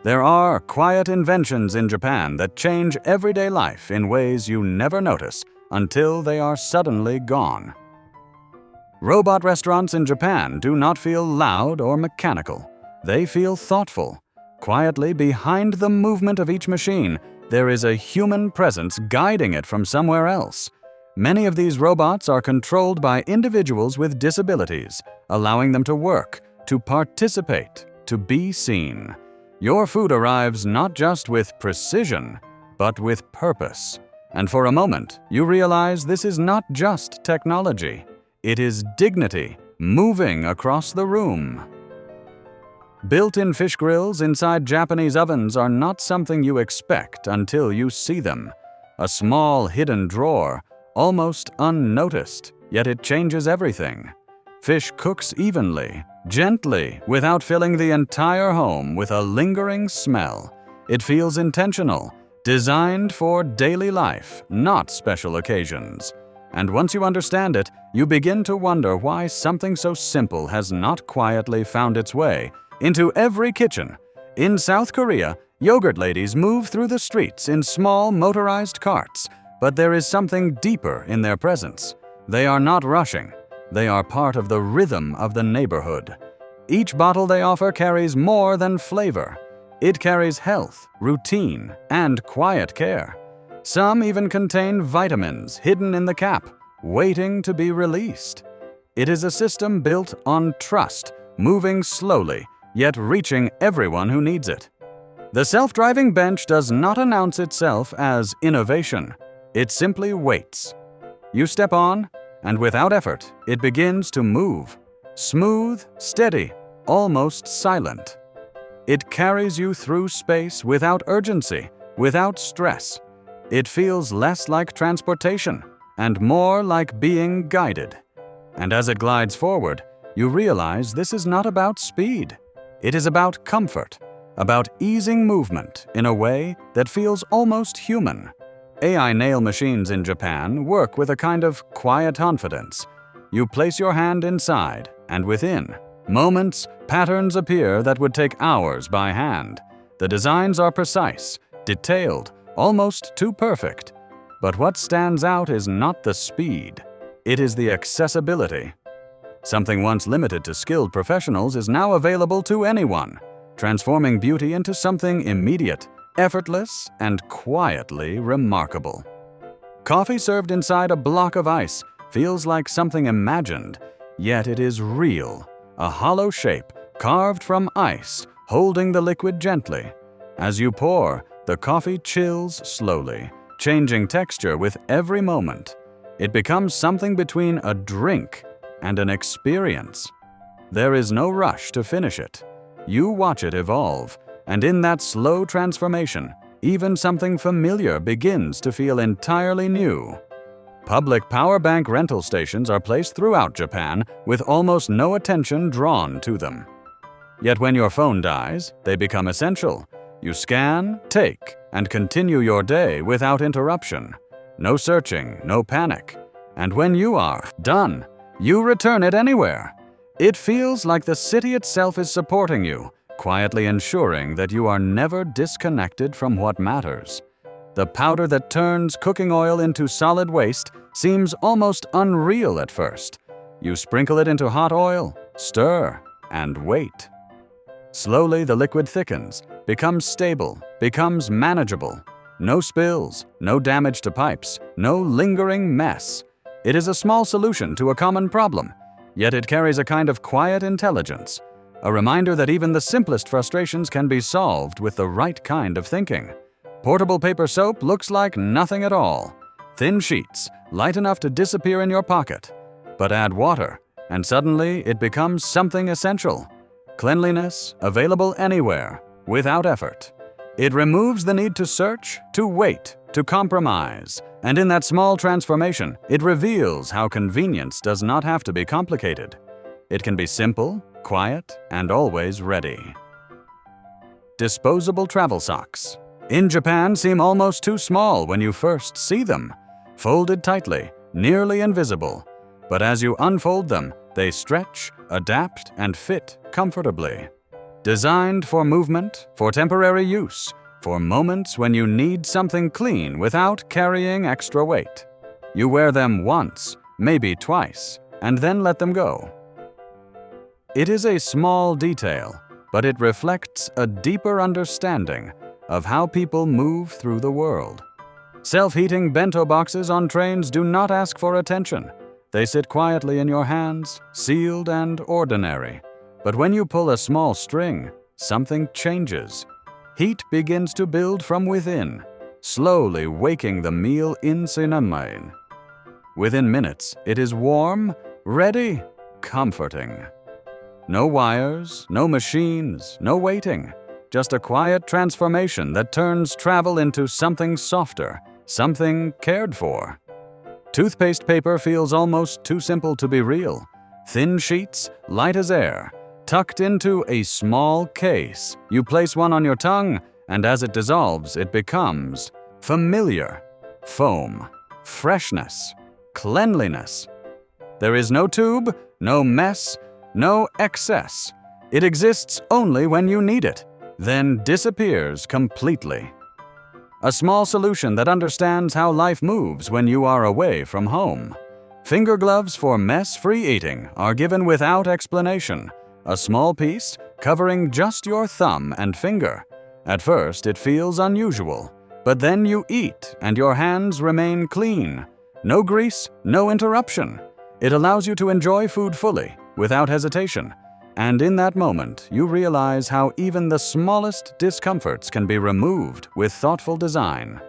There are quiet inventions in Japan that change everyday life in ways you never notice until they are suddenly gone. Robot restaurants in Japan do not feel loud or mechanical. They feel thoughtful. Quietly behind the movement of each machine, there is a human presence guiding it from somewhere else. Many of these robots are controlled by individuals with disabilities, allowing them to work, to participate, to be seen. Your food arrives not just with precision, but with purpose. And for a moment, you realize this is not just technology. It is dignity moving across the room. Built-in fish grills inside Japanese ovens are not something you expect until you see them. A small hidden drawer, almost unnoticed, yet it changes everything. Fish cooks evenly, gently, without filling the entire home with a lingering smell. It feels intentional, designed for daily life, not special occasions. And once you understand it, you begin to wonder why something so simple has not quietly found its way into every kitchen. In South Korea, yogurt ladies move through the streets in small motorized carts, but there is something deeper in their presence. They are not rushing. They are part of the rhythm of the neighborhood. Each bottle they offer carries more than flavor. It carries health, routine, and quiet care. Some even contain vitamins hidden in the cap, waiting to be released. It is a system built on trust, moving slowly, yet reaching everyone who needs it. The self-driving bench does not announce itself as innovation. It simply waits. You step on, and without effort, it begins to move. Smooth, steady, almost silent. It carries you through space without urgency, without stress. It feels less like transportation and more like being guided. And as it glides forward, you realize this is not about speed. It is about comfort, about easing movement in a way that feels almost human. AI nail machines in Japan work with a kind of quiet confidence. You place your hand inside, and within moments, patterns appear that would take hours by hand. The designs are precise, detailed, almost too perfect. But what stands out is not the speed. It is the accessibility. Something once limited to skilled professionals is now available to anyone, transforming beauty into something immediate, effortless, and quietly remarkable. Coffee served inside a block of ice feels like something imagined, yet it is real, a hollow shape carved from ice, holding the liquid gently. As you pour, the coffee chills slowly, changing texture with every moment. It becomes something between a drink and an experience. There is no rush to finish it. You watch it evolve, and in that slow transformation, even something familiar begins to feel entirely new. Public power bank rental stations are placed throughout Japan with almost no attention drawn to them. Yet when your phone dies, they become essential. You scan, take, and continue your day without interruption. No searching, no panic. And when you are done, you return it anywhere. It feels like the city itself is supporting you, quietly ensuring that you are never disconnected from what matters. The powder that turns cooking oil into solid waste seems almost unreal at first. You sprinkle it into hot oil, stir, and wait. Slowly the liquid thickens, becomes stable, becomes manageable. No spills, no damage to pipes, no lingering mess. It is a small solution to a common problem, yet it carries a kind of quiet intelligence, a reminder that even the simplest frustrations can be solved with the right kind of thinking. Portable paper soap looks like nothing at all. Thin sheets, light enough to disappear in your pocket. But add water, and suddenly it becomes something essential. Cleanliness, available anywhere, without effort. It removes the need to search, to wait, to compromise. And in that small transformation, it reveals how convenience does not have to be complicated. It can be simple, quiet, and always ready. Disposable travel socks. In Japan, seem almost too small when you first see them. Folded tightly, nearly invisible. But as you unfold them, they stretch, adapt, and fit comfortably. Designed for movement, for temporary use, for moments when you need something clean without carrying extra weight. You wear them once, maybe twice, and then let them go. It is a small detail, but it reflects a deeper understanding of how people move through the world. Self-heating bento boxes on trains do not ask for attention. They sit quietly in your hands, sealed and ordinary. But when you pull a small string, something changes. Heat begins to build from within, slowly waking the meal in cinemain. Within minutes, it is warm, ready, comforting. No wires, no machines, no waiting. Just a quiet transformation that turns travel into something softer, something cared for. Toothpaste paper feels almost too simple to be real. Thin sheets, light as air, tucked into a small case. You place one on your tongue, and as it dissolves, it becomes familiar. Foam, freshness, cleanliness. There is no tube, no mess, no excess. It exists only when you need it, then disappears completely. A small solution that understands how life moves when you are away from home. Finger gloves for mess-free eating are given without explanation. A small piece covering just your thumb and finger. At first, it feels unusual, but then you eat and your hands remain clean. No grease, no interruption. It allows you to enjoy food fully, without hesitation. And in that moment, you realize how even the smallest discomforts can be removed with thoughtful design.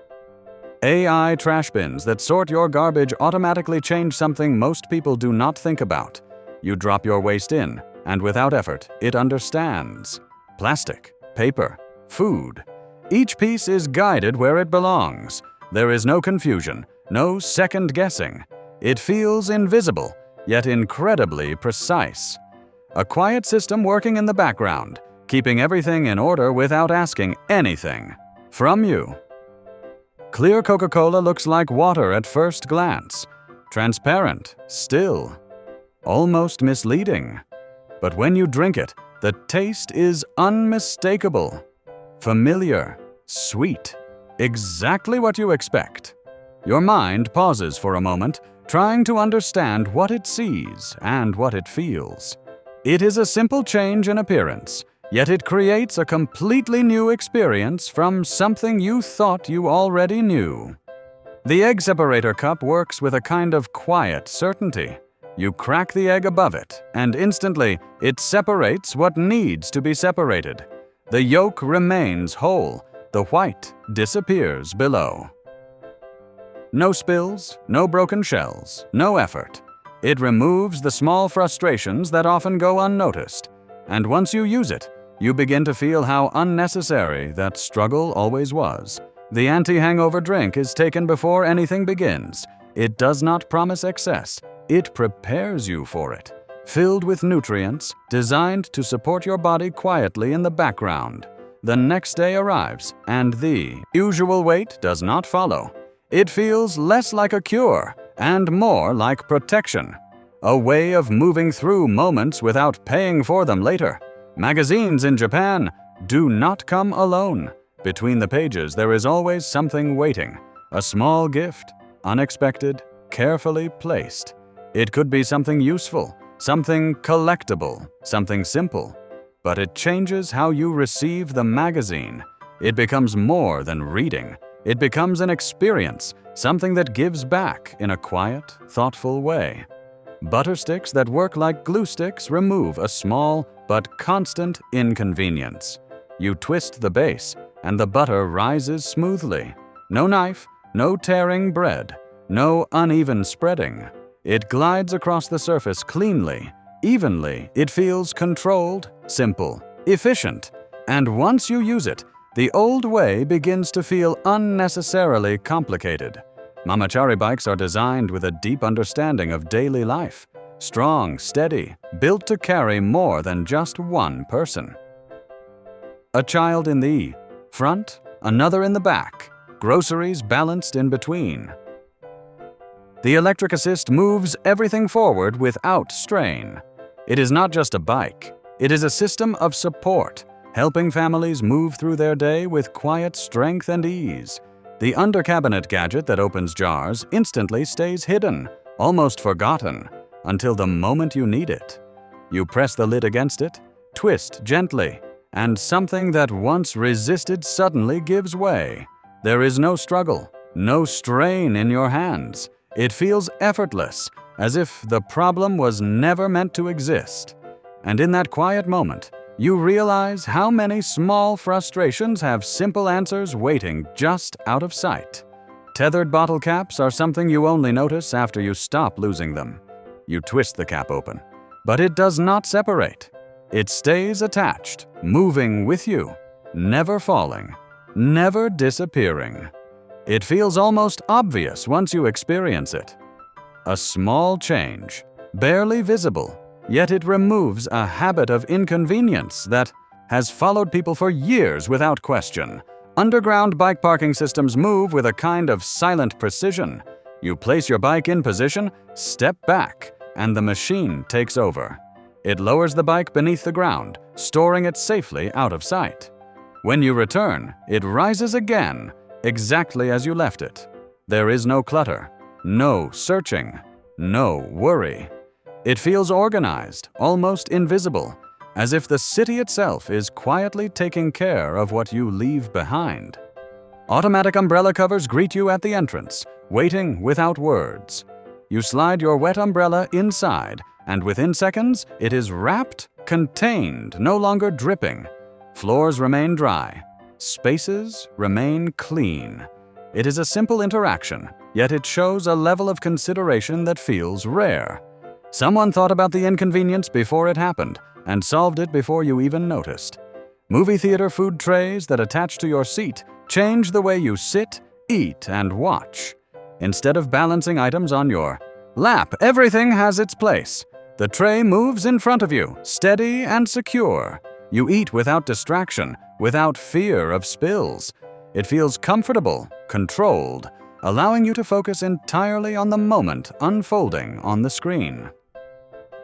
AI trash bins that sort your garbage automatically change something most people do not think about. You drop your waste in, and without effort, it understands. Plastic, paper, food. Each piece is guided where it belongs. There is no confusion, no second guessing. It feels invisible, yet incredibly precise. A quiet system working in the background, keeping everything in order without asking anything from you. Clear Coca-Cola looks like water at first glance. Transparent, still, almost misleading. But when you drink it, the taste is unmistakable. Familiar, sweet, exactly what you expect. Your mind pauses for a moment, trying to understand what it sees and what it feels. It is a simple change in appearance, yet it creates a completely new experience from something you thought you already knew. The egg separator cup works with a kind of quiet certainty. You crack the egg above it, and instantly it separates what needs to be separated. The yolk remains whole, the white disappears below. No spills, no broken shells, no effort. It removes the small frustrations that often go unnoticed. And once you use it, you begin to feel how unnecessary that struggle always was. The anti-hangover drink is taken before anything begins. It does not promise excess. It prepares you for it. Filled with nutrients, designed to support your body quietly in the background. The next day arrives, and the usual weight does not follow. It feels less like a cure and more like protection. A way of moving through moments without paying for them later. Magazines in Japan do not come alone. Between the pages, there is always something waiting. A small gift, unexpected, carefully placed. It could be something useful, something collectible, something simple. But it changes how you receive the magazine. It becomes more than reading. It becomes an experience, something that gives back in a quiet, thoughtful way. Butter sticks that work like glue sticks remove a small but constant inconvenience. You twist the base, and the butter rises smoothly. No knife, no tearing bread, no uneven spreading. It glides across the surface cleanly, evenly. It feels controlled, simple, efficient. And once you use it, the old way begins to feel unnecessarily complicated. Mamachari bikes are designed with a deep understanding of daily life. Strong, steady, built to carry more than just one person. A child in the front, another in the back, groceries balanced in between. The electric assist moves everything forward without strain. It is not just a bike, It is a system of support, helping families move through their day with quiet strength and ease. The under-cabinet gadget that opens jars instantly stays hidden, almost forgotten, until the moment you need it. You press the lid against it, twist gently, and something that once resisted suddenly gives way. There is no struggle, no strain in your hands. It feels effortless, as if the problem was never meant to exist. And in that quiet moment, you realize how many small frustrations have simple answers waiting just out of sight. Tethered bottle caps are something you only notice after you stop losing them. You twist the cap open, but it does not separate. It stays attached, moving with you, never falling, never disappearing. It feels almost obvious once you experience it. A small change, barely visible, yet it removes a habit of inconvenience that has followed people for years without question. Underground bike parking systems move with a kind of silent precision. You place your bike in position, step back, and the machine takes over. It lowers the bike beneath the ground, storing it safely out of sight. When you return, it rises again, exactly as you left it. There is no clutter, no searching, no worry. It feels organized, almost invisible, as if the city itself is quietly taking care of what you leave behind. Automatic umbrella covers greet you at the entrance, waiting without words. You slide your wet umbrella inside, and within seconds, it is wrapped, contained, no longer dripping. Floors remain dry. Spaces remain clean. It is a simple interaction, yet it shows a level of consideration that feels rare. Someone thought about the inconvenience before it happened and solved it before you even noticed. Movie theater food trays that attach to your seat change the way you sit, eat, and watch. Instead of balancing items on your lap, everything has its place. The tray moves in front of you, steady and secure. You eat without distraction, without fear of spills. It feels comfortable, controlled, allowing you to focus entirely on the moment unfolding on the screen.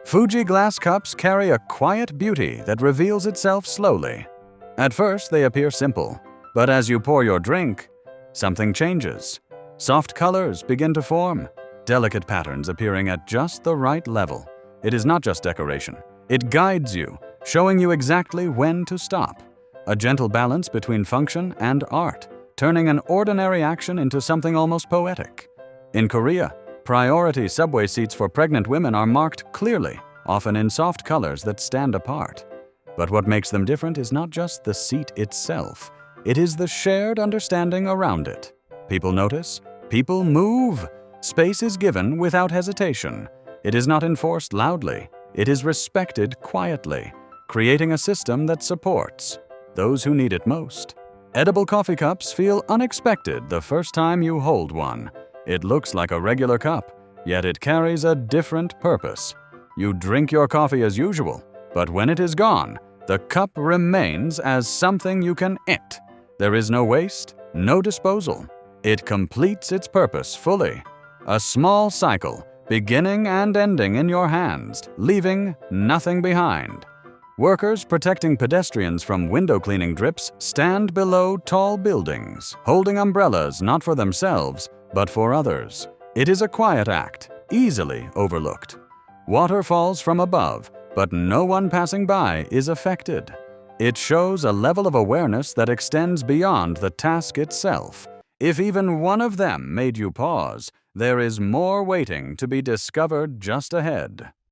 Fuji glass cups carry a quiet beauty that reveals itself slowly. At first, they appear simple, but as you pour your drink, something changes. Soft colors begin to form, delicate patterns appearing at just the right level. It is not just decoration. It guides you, showing you exactly when to stop. A gentle balance between function and art, turning an ordinary action into something almost poetic. In Korea, priority subway seats for pregnant women are marked clearly, often in soft colors that stand apart. But what makes them different is not just the seat itself. It is the shared understanding around it. People notice, people move. Space is given without hesitation. It is not enforced loudly. It is respected quietly, creating a system that supports those who need it most. Edible coffee cups feel unexpected the first time you hold one. It looks like a regular cup, yet it carries a different purpose. You drink your coffee as usual, but when it is gone, the cup remains as something you can eat. There is no waste, no disposal. It completes its purpose fully. A small cycle, beginning and ending in your hands, leaving nothing behind. Workers protecting pedestrians from window cleaning drips stand below tall buildings, holding umbrellas not for themselves, but for others. It is a quiet act, easily overlooked. Water falls from above, but no one passing by is affected. It shows a level of awareness that extends beyond the task itself. If even one of them made you pause, there is more waiting to be discovered just ahead.